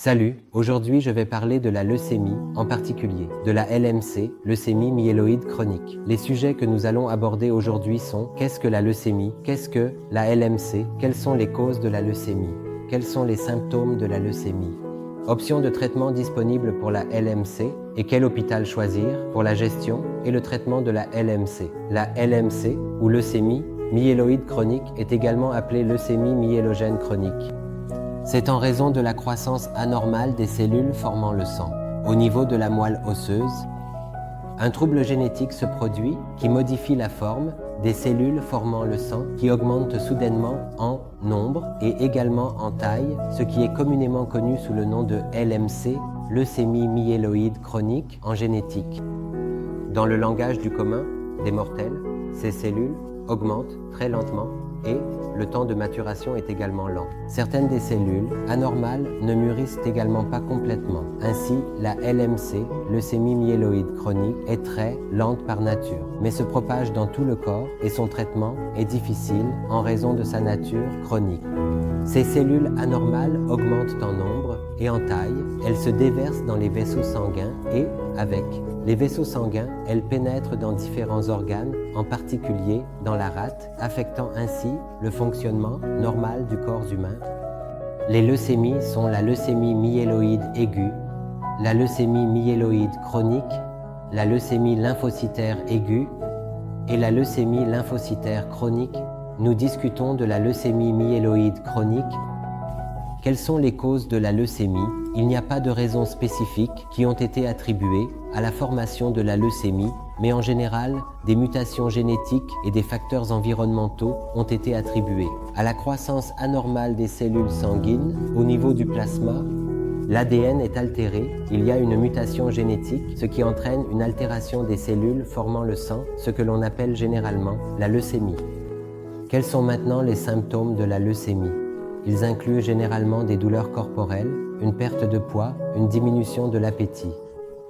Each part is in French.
Salut, aujourd'hui je vais parler de la leucémie, en particulier de la LMC, leucémie myéloïde chronique. Les sujets que nous allons aborder aujourd'hui sont: qu'est-ce que la leucémie? Qu'est-ce que la LMC? Quelles sont les causes de la leucémie? Quels sont les symptômes de la leucémie? Options de traitement disponibles pour la LMC et quel hôpital choisir pour la gestion et le traitement de la LMC. La LMC, ou leucémie myéloïde chronique, est également appelée leucémie myélogène chronique. C'est en raison de la croissance anormale des cellules formant le sang, au niveau de la moelle osseuse. Un trouble génétique se produit qui modifie la forme des cellules formant le sang, qui augmente soudainement en nombre et également en taille, ce qui est communément connu sous le nom de LMC, leucémie myéloïde chronique en génétique. Dans le langage du commun des mortels, ces cellules augmentent très lentement et le temps de maturation est également lent. Certaines des cellules anormales ne mûrissent également pas complètement. Ainsi, la LMC, leucémie myéloïde chronique, est très lente par nature, mais se propage dans tout le corps et son traitement est difficile en raison de sa nature chronique. Ces cellules anormales augmentent en nombre et en taille, elles se déversent dans les vaisseaux sanguins et, avec les vaisseaux sanguins, elles pénètrent dans différents organes, en particulier dans la rate, affectant ainsi le fonctionnement normal du corps humain. Les leucémies sont la leucémie myéloïde aiguë, la leucémie myéloïde chronique, la leucémie lymphocytaire aiguë et la leucémie lymphocytaire chronique. Nous discutons de la leucémie myéloïde chronique. Quelles sont les causes de la leucémie? Il n'y a pas de raisons spécifiques qui ont été attribuées à la formation de la leucémie, mais en général, des mutations génétiques et des facteurs environnementaux ont été attribués. À la croissance anormale des cellules sanguines, au niveau du plasma, l'ADN est altéré, il y a une mutation génétique, ce qui entraîne une altération des cellules formant le sang, ce que l'on appelle généralement la leucémie. Quels sont maintenant les symptômes de la leucémie? Ils incluent généralement des douleurs corporelles, une perte de poids, une diminution de l'appétit,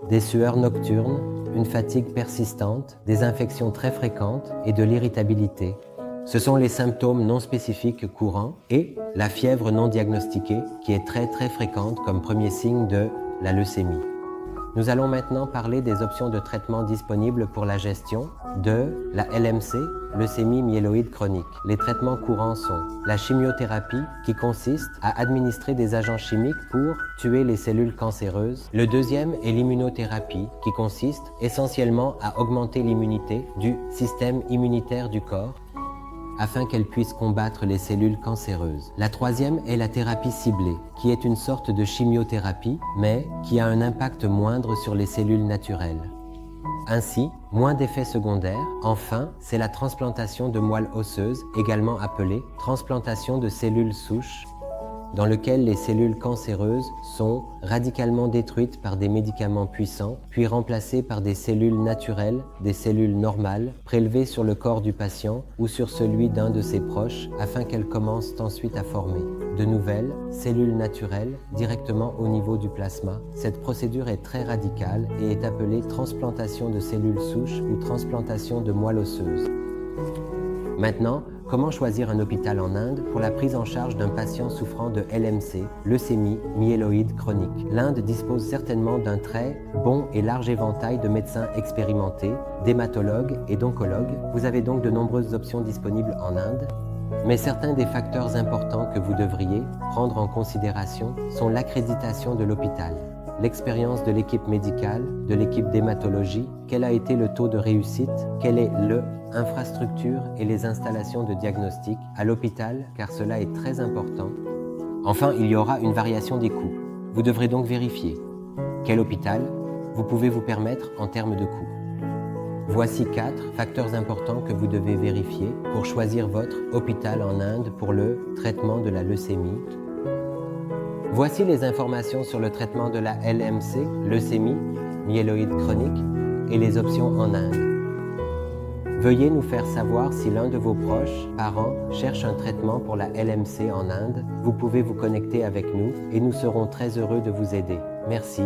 des sueurs nocturnes, une fatigue persistante, des infections très fréquentes et de l'irritabilité. Ce sont les symptômes non spécifiques courants et la fièvre non diagnostiquée qui est très fréquente comme premier signe de la leucémie. Nous allons maintenant parler des options de traitement disponibles pour la gestion de la LMC, leucémie myéloïde chronique. Les traitements courants sont la chimiothérapie qui consiste à administrer des agents chimiques pour tuer les cellules cancéreuses. Le deuxième est l'immunothérapie qui consiste essentiellement à augmenter l'immunité du système immunitaire du corps afin qu'elle puisse combattre les cellules cancéreuses. La troisième est la thérapie ciblée, qui est une sorte de chimiothérapie, mais qui a un impact moindre sur les cellules naturelles. Ainsi, moins d'effets secondaires. Enfin, c'est la transplantation de moelle osseuse, également appelée transplantation de cellules souches, dans lequel les cellules cancéreuses sont radicalement détruites par des médicaments puissants, puis remplacées par des cellules naturelles, des cellules normales, prélevées sur le corps du patient ou sur celui d'un de ses proches, afin qu'elles commencent ensuite à former de nouvelles cellules naturelles directement au niveau du plasma. Cette procédure est très radicale et est appelée transplantation de cellules souches ou transplantation de moelle osseuse. Maintenant, comment choisir un hôpital en Inde pour la prise en charge d'un patient souffrant de LMC, leucémie myéloïde chronique? L'Inde dispose certainement d'un très bon et large éventail de médecins expérimentés, d'hématologues et d'oncologues. Vous avez donc de nombreuses options disponibles en Inde. Mais certains des facteurs importants que vous devriez prendre en considération sont l'accréditation de l'hôpital, l'expérience de l'équipe médicale, de l'équipe d'hématologie, quel a été le taux de réussite, quelle est l'infrastructure et les installations de diagnostic à l'hôpital, car cela est très important. Enfin, il y aura une variation des coûts. Vous devrez donc vérifier quel hôpital vous pouvez vous permettre en termes de coûts. Voici 4 facteurs importants que vous devez vérifier pour choisir votre hôpital en Inde pour le traitement de la leucémie. Voici les informations sur le traitement de la LMC, leucémie myéloïde chronique, et les options en Inde. Veuillez nous faire savoir si l'un de vos proches, parents, cherche un traitement pour la LMC en Inde. Vous pouvez vous connecter avec nous et nous serons très heureux de vous aider. Merci